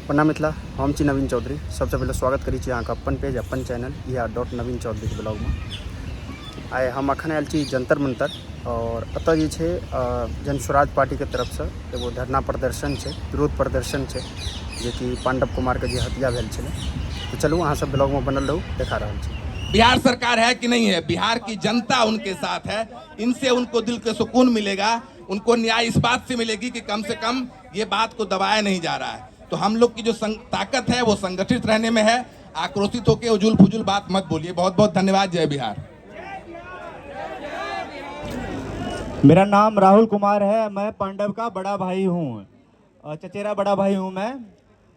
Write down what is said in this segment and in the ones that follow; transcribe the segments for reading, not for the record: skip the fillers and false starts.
प्रणाम मिथिला, हम छी नवीन चौधरी। सबसे पहले स्वागत करी छी अहाँके अपन पेज अपन चैनल .नवीन चौधरी के ब्लॉग में। आइ हम अखन आयल छी जंतर मंतर और अतः जे छै जन स्वराज पार्टी के तरफ से एगो धरना प्रदर्शन छै, विरोध प्रदर्शन छै, जे कि पांडव कुमार के जे हत्या भेल छलै। तो चलू अहाँ सब ब्लॉग में बनल रहू, देखा रहल छी। बिहार सरकार है कि नहीं है, बिहार की जनता उनके साथ है। इनसे उनको दिल के सुकून मिलेगा, उनको न्याय इस बात से मिलेगी कि कम से कम ये बात को दबाया नहीं जा रहा है। तो हम लोग की जो ताकत है वो संगठित रहने में है। आक्रोशित होकर उजुल फुजुल बात मत बोलिए। बहुत बहुत धन्यवाद। जय बिहार। मेरा नाम राहुल कुमार है, मैं पांडव का बड़ा भाई हूँ, चचेरा बड़ा भाई हूँ मैं।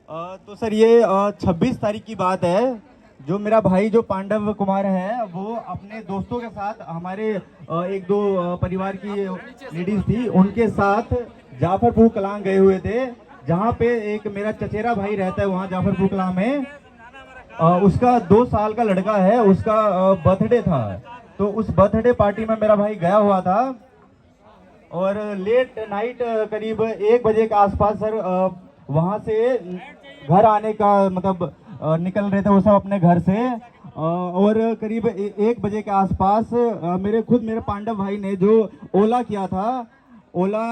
तो सर ये 26 तारीख की बात है। जो मेरा भाई जो पांडव कुमार है वो अपने दोस्तों के साथ, हमारे एक दो परिवार की लेडीज थी, उनके साथ जाफरपुर कलां गए हुए थे, जहाँ पे एक मेरा चचेरा भाई रहता है वहाँ जाफरपुर कलां में। उसका 2 साल का लड़का है, उसका बर्थडे था। तो उस बर्थडे पार्टी में मेरा भाई गया हुआ था और लेट नाइट करीब 1 बजे के आसपास सर वहाँ से घर आने का मतलब निकल रहे थे वो सब अपने घर से। और करीब 1 बजे के आसपास मेरे पांडव भाई ने जो ओला किया था, ओला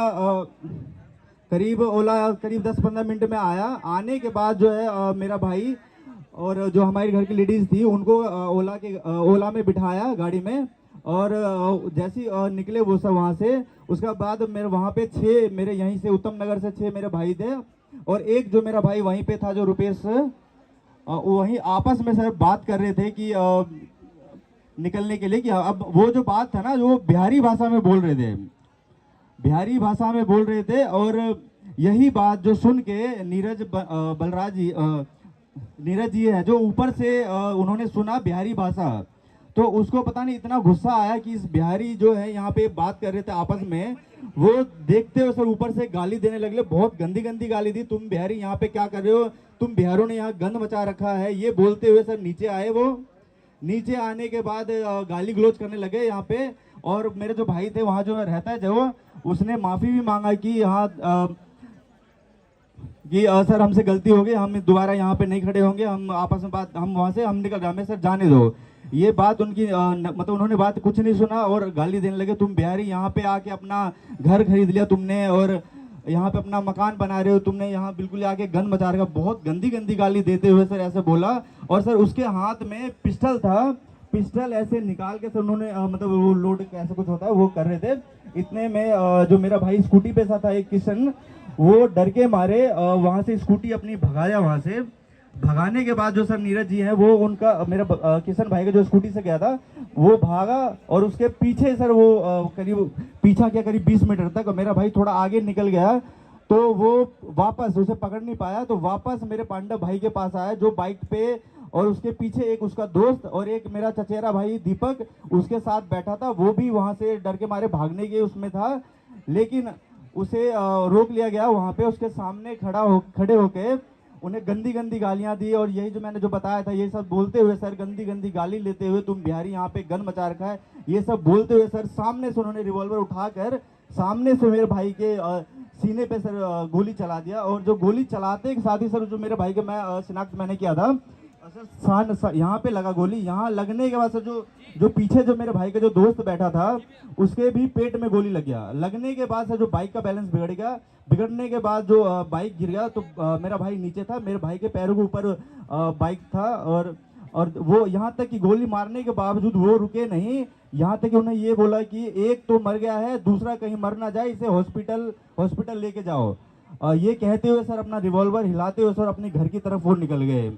करीब 10-15 मिनट में आया। आने के बाद जो है मेरा भाई और जो हमारे घर की लेडीज थी उनको ओला में बिठाया गाड़ी में, और जैसे ही निकले वो सब वहाँ से। उसके बाद मेरे वहाँ पे 6 मेरे यहीं से उत्तम नगर से 6 मेरे भाई थे, और एक जो मेरा भाई वहीं पे था जो रुपेश, वहीं आपस में सर बात कर रहे थे कि निकलने के लिए। कि अब वो जो बात था ना, जो बिहारी भाषा में बोल रहे थे, बिहारी भाषा में बोल रहे थे। और यही बात जो सुन के नीरज जी है जो ऊपर से उन्होंने सुना बिहारी भाषा, तो उसको पता नहीं इतना गुस्सा आया कि इस बिहारी जो है यहाँ पे बात कर रहे थे आपस में, वो देखते हो सर ऊपर से गाली देने लगे। बहुत गंदी गंदी गाली दी, तुम बिहारी यहाँ पे क्या कर रहे हो, तुम बिहारों ने यहाँ गंद मचा रखा है, ये बोलते हुए सर नीचे आए। वो नीचे आने के बाद गाली गलौज करने लगे यहाँ पे। और मेरे जो भाई थे वहाँ जो रहता है जो, उसने माफी भी मांगा कि यहाँ सर हमसे गलती हो गई, हम दोबारा यहाँ पे नहीं खड़े होंगे, हम आपस में बात, हम वहाँ से हम निकल रहे, हमें सर जाने दो। ये बात उनकी मतलब उन्होंने बात कुछ नहीं सुना और गाली देने लगे, तुम बिहारी यहाँ पे आके अपना घर खरीद लिया तुमने, और यहाँ पे अपना मकान बना रहे हो तुमने, यहाँ बिल्कुल आके गंद मचा रखा। बहुत गंदी गंदी गाली देते हुए सर ऐसे बोला। और सर उसके हाथ में पिस्टल था, पिस्टल ऐसे निकाल के सर उन्होंने मतलब वो लोड ऐसा कुछ होता है वो कर रहे थे। इतने में जो मेरा भाई स्कूटी पे था एक किशन, वो डर के मारे वहाँ से स्कूटी अपनी भगाया। वहाँ से भगाने के बाद जो सर नीरज जी हैं वो उनका मेरा किशन भाई का जो स्कूटी से गया था वो भागा, और उसके पीछे सर वो करीब पीछा किया करीब 20 मीटर तक। मेरा भाई थोड़ा आगे निकल गया तो वो वापस उसे पकड़ नहीं पाया, तो वापस मेरे पांडव भाई के पास आया जो बाइक पे, और उसके पीछे एक उसका दोस्त और एक मेरा चचेरा भाई दीपक उसके साथ बैठा था। वो भी वहाँ से डर के मारे भागने के उसमें था, लेकिन उसे रोक लिया गया। वहाँ पे उसके सामने खड़े होके उन्हें गंदी गंदी गालियां दी, और यही जो मैंने जो बताया था ये सब बोलते हुए सर गंदी गंदी गाली लेते हुए, तुम बिहारी यहाँ पे गंद मचा रखा है, ये सब बोलते हुए सर सामने से उन्होंने रिवॉल्वर उठाकर सामने से मेरे भाई के सीने पे सर गोली चला दिया। और जो गोली चलाते के साथ ही सर जो मेरे भाई के मैं शिनाख्त मैंने किया था सर, यहाँ पे लगा गोली। यहाँ लगने के बाद सर जो पीछे जो मेरे भाई का जो दोस्त बैठा था उसके भी पेट में गोली लग गया। लगने के बाद सर जो बाइक का बैलेंस बिगड़ गया, बिगड़ने के बाद जो बाइक गिर गया, तो मेरा भाई नीचे था, मेरे भाई के पैरों के ऊपर बाइक था। और वो यहाँ तक कि गोली मारने के बावजूद वो रुके नहीं, यहाँ तक कि उन्हें ये बोला कि एक तो मर गया है, दूसरा कहीं मर ना जाए, इसे हॉस्पिटल लेके जाओ। ये कहते हुए सर अपना रिवॉल्वर हिलाते हुए सर अपने घर की तरफ वो निकल गए।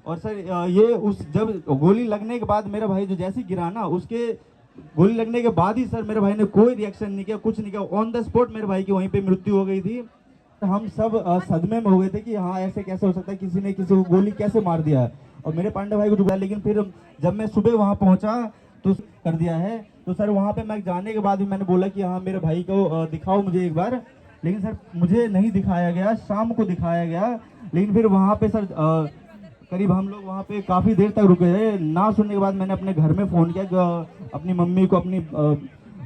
और सर ये जब गोली लगने के बाद मेरा भाई जो जैसे गिरा ना, उसके गोली लगने के बाद ही सर मेरे भाई ने कोई रिएक्शन नहीं किया, कुछ नहीं किया, ऑन द स्पॉट मेरे भाई की वहीं पे मृत्यु हो गई थी। हम सब सदमे में हो गए थे कि हाँ ऐसे कैसे हो सकता है, किसी ने किसी को गोली कैसे मार दिया। और मेरे पांडव भाई को डूबा, लेकिन फिर जब मैं सुबह वहाँ पहुँचा तो कर दिया है। तो सर वहाँ पे मैं जाने के बाद भी मैंने बोला कि हाँ मेरे भाई को दिखाओ मुझे एक बार, लेकिन सर मुझे नहीं दिखाया गया, शाम को दिखाया गया। लेकिन फिर वहाँ पे सर करीब हम लोग वहाँ पे काफ़ी देर तक रुके रहे। ना सुनने के बाद मैंने अपने घर में फ़ोन किया, अपनी मम्मी को, अपनी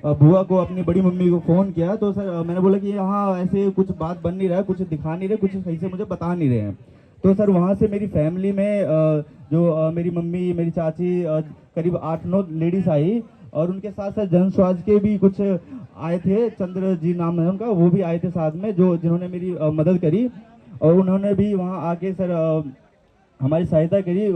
बुआ को, अपनी बड़ी मम्मी को फ़ोन किया। तो सर मैंने बोला कि हाँ ऐसे कुछ बात बन नहीं रहा है, कुछ दिखा नहीं रहे, कुछ सही से मुझे बता नहीं रहे हैं। तो सर वहाँ से मेरी फैमिली में जो मेरी मम्मी, मेरी चाची, करीब 8-9 लेडीज आई और उनके साथ साथ जन स्वराज के भी कुछ आए थे, चंद्र जी नाम है उनका, वो भी आए थे साथ में, जो जिन्होंने मेरी मदद करी और उन्होंने भी वहाँ आके सर हमारी सहायता करी।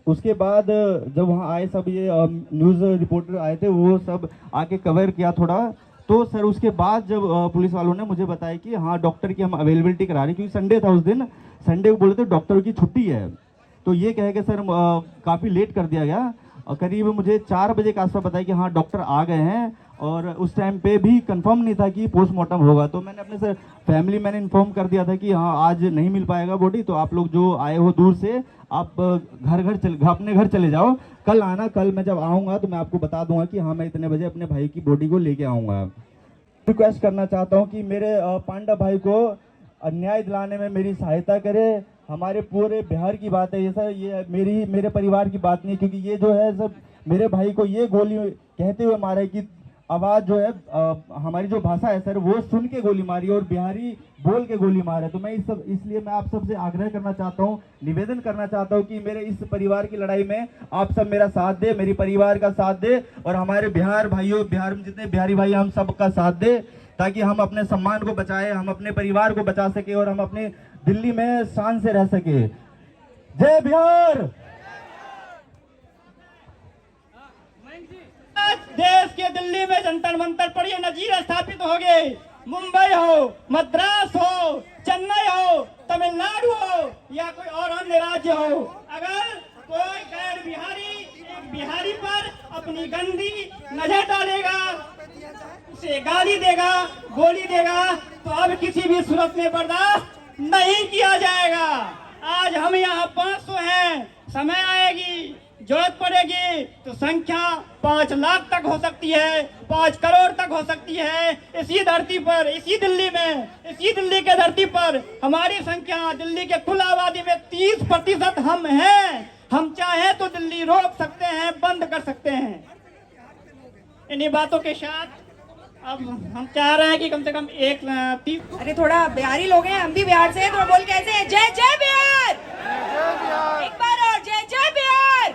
उसके बाद जब वहाँ आए सब ये न्यूज़ रिपोर्टर आए थे, वो सब आके कवर किया थोड़ा, तो सर उसके बाद जब पुलिस वालों ने मुझे बताया कि हाँ डॉक्टर की हम अवेलेबिलिटी करा रहे, क्योंकि संडे था उस दिन, संडे को बोले थे डॉक्टर की छुट्टी है, तो ये कह के सर काफ़ी लेट कर दिया गया। करीब मुझे 4 बजे के आसपास बताया कि हाँ डॉक्टर आ गए हैं और उस टाइम पे भी कंफर्म नहीं था कि पोस्टमार्टम होगा, तो मैंने अपने सर फैमिली मैंने इन्फॉर्म कर दिया था कि हाँ आज नहीं मिल पाएगा बॉडी, तो आप लोग जो आए हो दूर से आप अपने घर चले जाओ, कल आना, कल मैं जब आऊँगा तो मैं आपको बता दूंगा कि हाँ मैं इतने बजे अपने भाई की बॉडी को लेके आऊँगा। रिक्वेस्ट करना चाहता हूँ कि मेरे पांडा भाई को न्याय दिलाने में मेरी सहायता करे। हमारे पूरे बिहार की बात है ये सर, ये मेरे परिवार की बात नहीं है, क्योंकि ये जो है सब मेरे भाई को ये गोली कहते हुए मारे कि आवाज़ जो है हमारी जो भाषा है सर वो सुन के गोली मारी और बिहारी बोल के गोली मारे। तो मैं इसलिए मैं आप सबसे आग्रह करना चाहता हूँ, निवेदन करना चाहता हूँ कि मेरे इस परिवार की लड़ाई में आप सब मेरा साथ दे, मेरी परिवार का साथ दे और हमारे बिहार भाइयों, बिहार में जितने बिहारी भाई हम सबका साथ दे, ताकि हम अपने सम्मान को बचाए, हम अपने परिवार को बचा सके और हम अपने दिल्ली में शान से रह सके। जय बिहार। देश के दिल्ली में जंतर मंतर पर ये नजीर स्थापित हो गए। मुंबई हो, मद्रास हो, चेन्नई हो, तमिलनाडु हो या कोई और अन्य राज्य हो, अगर कोई गैर बिहारी एक बिहारी पर अपनी गंदी नजर डालेगा, उसे गाली देगा, गोली देगा, तो अब किसी भी सूरत में बर्दाश्त नहीं किया जाएगा। आज हम यहाँ 500 हैं, समय आएगी, जरूरत पड़ेगी तो संख्या 5 लाख तक हो सकती है, 5 करोड़ तक हो सकती है। इसी धरती पर, इसी दिल्ली में, इसी दिल्ली के धरती पर हमारी संख्या दिल्ली के कुल आबादी में 30% हम हैं। हम चाहे तो दिल्ली रोक सकते हैं, बंद कर सकते हैं। इन्हीं बातों के साथ अब हम चाह रहे हैं कि कम से कम अरे थोड़ा बिहारी लोग हैं, हम भी बिहार से हैं, थोड़ा बोल कैसे हैं? जय जय बिहार, एक बार और जय जय बिहार।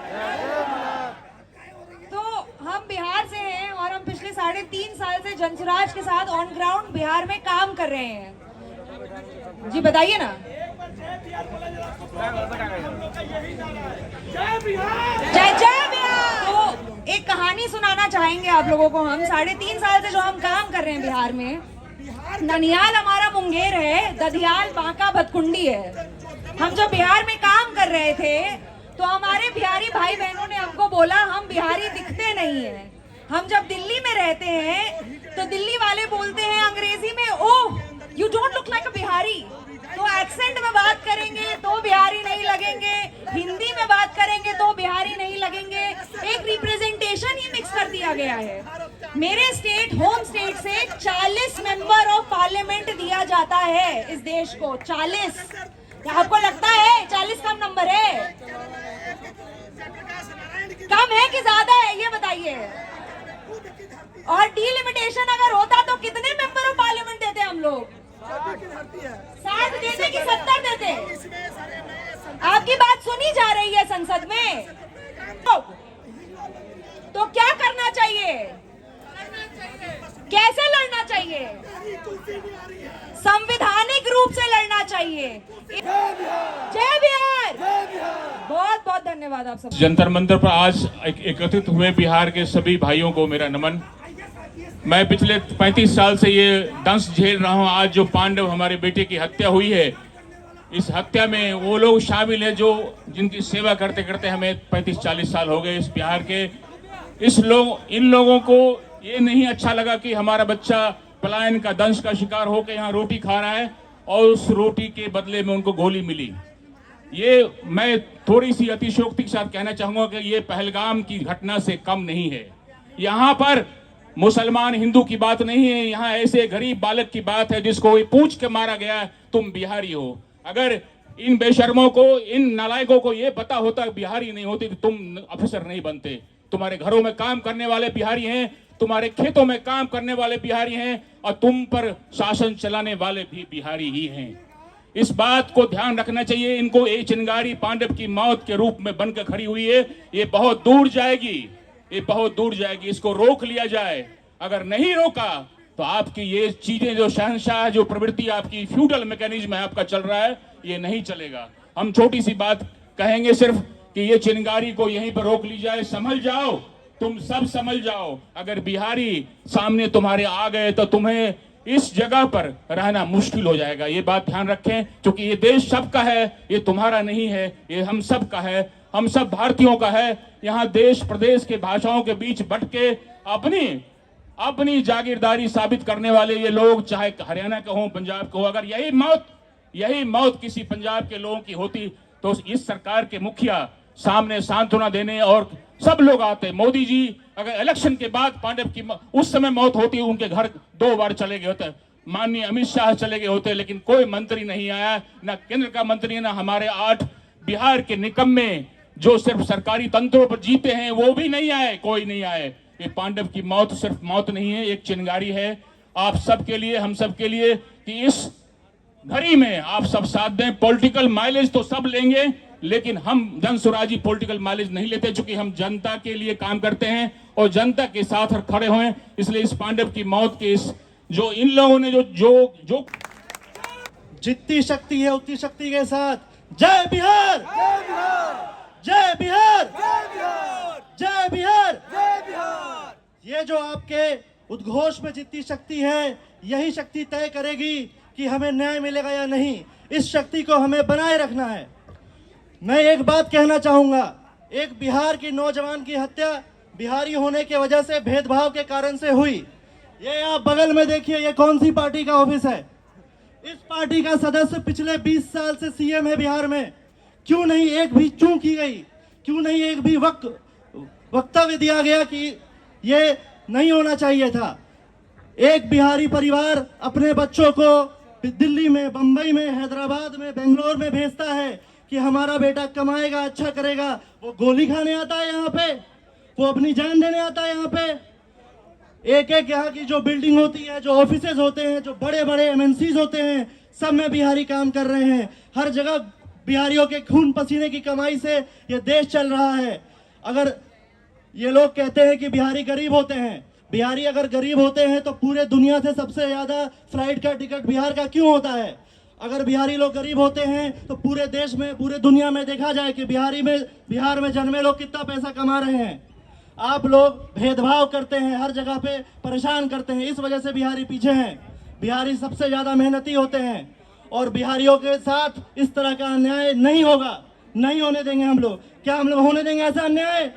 तो हम बिहार से हैं और हम पिछले 3.5 साल से जनसुराज के साथ ऑन ग्राउंड बिहार में काम कर रहे हैं। जी बताइए ना। जय जय बिहार। तो एक कहानी सुनाना चाहेंगे आप लोगों को। हम 3.5 साल से जो हम काम कर रहे हैं बिहार में, ननियाल हमारा मुंगेर है, दधियाल बांका भतकुंडी है। हम जब बिहार में काम कर रहे थे तो हमारे बिहारी भाई बहनों ने हमको बोला हम बिहारी दिखते नहीं हैं। हम जब दिल्ली में रहते हैं तो दिल्ली वाले बोलते हैं अंग्रेजी में, oh you don't look like अ बिहारी। तो एक्सेंट में बात करेंगे तो बिहारी नहीं लगेंगे, हिंदी में बात करेंगे तो बिहारी नहीं लगेंगे। एक रिप्रेजेंटेशन ही मिक्स कर दिया गया है। मेरे स्टेट, होम स्टेट से 40 मेंबर ऑफ पार्लियामेंट दिया जाता है इस देश को। 40। क्या आपको लगता है 40 कम नंबर है? कम है कि ज्यादा है ये बताइए। और डिलिमिटेशन अगर होता तो कितने मेंबर ऑफ पार्लियामेंट देते हम लोग? 60 देते कि 70 देते? आपकी बात सुनी जा रही है संसद में। तो क्या करना चाहिए? कैसे लड़ना चाहिए? संवैधानिक रूप से लड़ना चाहिए। जय बिहार। बहुत बहुत धन्यवाद आप सब। जंतर मंतर पर आज एकत्रित हुए बिहार के सभी भाइयों को मेरा नमन। मैं पिछले 35 साल से ये दंश झेल रहा हूँ। आज जो पांडव हमारे बेटे की हत्या हुई है, इस हत्या में वो लोग शामिल हैं जो जिनकी सेवा करते करते हमें 35-40 साल हो गए इस बिहार के। इन लोगों को ये नहीं अच्छा लगा कि हमारा बच्चा पलायन का, दंश का शिकार होकर यहाँ रोटी खा रहा है और उस रोटी के बदले में उनको गोली मिली। ये मैं थोड़ी सी अतिशयोक्ति के साथ कहना चाहूंगा कि ये पहलगाम की घटना से कम नहीं है। यहाँ पर मुसलमान हिंदू की बात नहीं है, यहाँ ऐसे गरीब बालक की बात है जिसको पूछ के मारा गया, तुम बिहारी हो। अगर इन बेशर्मों को, इन नालायकों को ये पता होता बिहारी नहीं होती तो तुम अफसर नहीं बनते। तुम्हारे घरों में काम करने वाले बिहारी हैं, तुम्हारे खेतों में काम करने वाले बिहारी हैं और तुम पर शासन चलाने वाले भी बिहारी ही हैं। इस बात को ध्यान रखना चाहिए। इनको ये चिंगारी पांडव की मौत के रूप में बनकर खड़ी हुई है, ये बहुत दूर जाएगी, ये बहुत दूर जाएगी। इसको रोक लिया जाए। अगर नहीं रोका तो आपकी ये चीजें जो शहंशाह जो प्रवृत्ति आपकी फ्यूडल मैकेनिज्म है आपका चल रहा है, ये नहीं चलेगा। हम छोटी सी बात कहेंगे सिर्फ कि ये चिंगारी को यहीं पर रोक ली जाए। संभल जाओ, तुम सब संभल जाओ। अगर बिहारी सामने तुम्हारे आ गए तो तुम्हें इस जगह पर रहना मुश्किल हो जाएगा। ये बात ध्यान रखें, क्योंकि ये देश सबका है, ये तुम्हारा नहीं है, ये हम सब का है, हम सब भारतीयों का है। यहाँ देश प्रदेश के भाषाओं के बीच बट के अपनी जागीरदारी साबित करने वाले ये लोग, चाहे हरियाणा के हो, पंजाब के हो, अगर यही मौत किसी पंजाब के लोगों की होती तो इस सरकार के मुखिया सामने सांत्वना देने और सब लोग आते। मोदी जी अगर इलेक्शन के बाद पांडव की उस समय मौत होती, उनके घर 2 बार चले गए होते, माननीय अमित शाह चले गए होते, लेकिन कोई मंत्री नहीं आया, ना केंद्र का मंत्री, ना हमारे 8 बिहार के निकम्मे जो सिर्फ सरकारी तंत्रों पर जीते हैं वो भी नहीं आए, कोई नहीं आए। ये पांडव की मौत सिर्फ मौत नहीं है, एक चिंगारी है आप सबके लिए, हम सबके लिए, कि इस घड़ी में आप सब साथ दें। पॉलिटिकल माइलेज तो सब लेंगे, लेकिन हम जनसुराजी पॉलिटिकल माइलेज नहीं लेते, चूंकि हम जनता के लिए काम करते हैं और जनता के साथ खड़े हुए। इसलिए इस पांडव की मौत के इस जो इन लोगों ने जो जितनी शक्ति है उतनी शक्ति के साथ जय बिहार, जय बिहार, जय बिहार। ये जो आपके उद्घोष में जितनी शक्ति है, यही शक्ति तय करेगी कि हमें न्याय मिलेगा या नहीं। इस शक्ति को हमें बनाए रखना है। मैं एक बात कहना चाहूंगा, एक बिहार की नौजवान की हत्या बिहारी होने की वजह से, भेदभाव के कारण से हुई। ये आप बगल में देखिए, ये कौन सी पार्टी का ऑफिस है? इस पार्टी का सदस्य पिछले 20 साल से सीएम है बिहार में। क्यों नहीं एक भी चूक की गई? क्यों नहीं एक भी वक्तव्य दिया गया कि ये नहीं होना चाहिए था? एक बिहारी परिवार अपने बच्चों को दिल्ली में, बंबई में, हैदराबाद में, बेंगलोर में भेजता है कि हमारा बेटा कमाएगा, अच्छा करेगा। वो गोली खाने आता है यहाँ पे, वो अपनी जान देने आता है यहाँ पे। एक एक यहाँ की जो बिल्डिंग होती है, जो ऑफिसेज होते हैं, जो बड़े बड़े एमएनसीज होते हैं, सब में बिहारी काम कर रहे हैं। हर जगह बिहारियों के खून पसीने की कमाई से ये देश चल रहा है। अगर ये लोग कहते हैं कि बिहारी गरीब होते हैं, बिहारी अगर गरीब होते हैं तो पूरे दुनिया से सबसे ज्यादा फ्लाइट का टिकट बिहार का क्यों होता है? अगर बिहारी लोग गरीब होते हैं तो पूरे देश में, पूरे दुनिया में देखा जाए कि बिहार में जन्मे लोग कितना पैसा कमा रहे हैं। आप लोग भेदभाव करते हैं, हर जगह पे परेशान करते हैं, इस वजह से बिहारी पीछे हैं। बिहारी सबसे ज्यादा मेहनती होते हैं और बिहारियों के साथ इस तरह का अन्याय नहीं होगा, नहीं होने देंगे हम लोग। क्या हम लोग होने देंगे ऐसा अन्याय?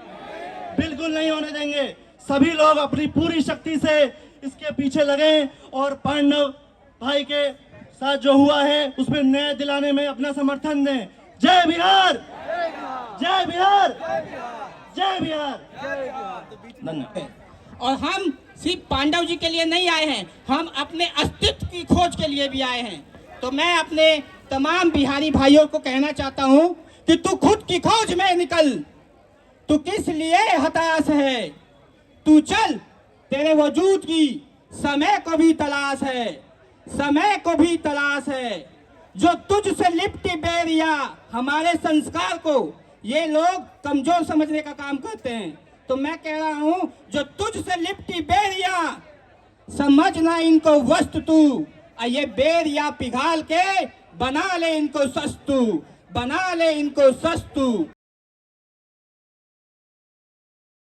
बिल्कुल नहीं होने देंगे। सभी लोग अपनी पूरी शक्ति से इसके पीछे लगे और पांडव भाई के साथ जो हुआ है उसमें न्याय दिलाने में अपना समर्थन दें। जय बिहार, जय बिहार, जय बिहार। धन्यवाद। और हम सिर्फ पांडव जी के लिए नहीं आए हैं, हम अपने अस्तित्व की खोज के लिए भी आए हैं। तो मैं अपने तमाम बिहारी भाइयों को कहना चाहता हूं कि तू खुद की खोज में निकल। तू किस लिए हताश है? तू चल, तेरे वजूद की समय को भी तलाश है, समय को भी तलाश है। जो तुझसे लिपटी बेरिया, हमारे संस्कार को ये लोग कमजोर समझने का काम करते हैं। तो मैं कह रहा हूं, जो तुझसे लिपटी बेरिया, समझना इनको वस्तु तू। ये बेरिया पिघाल के बना ले इनको सस्तू, बना ले इनको सस्तू।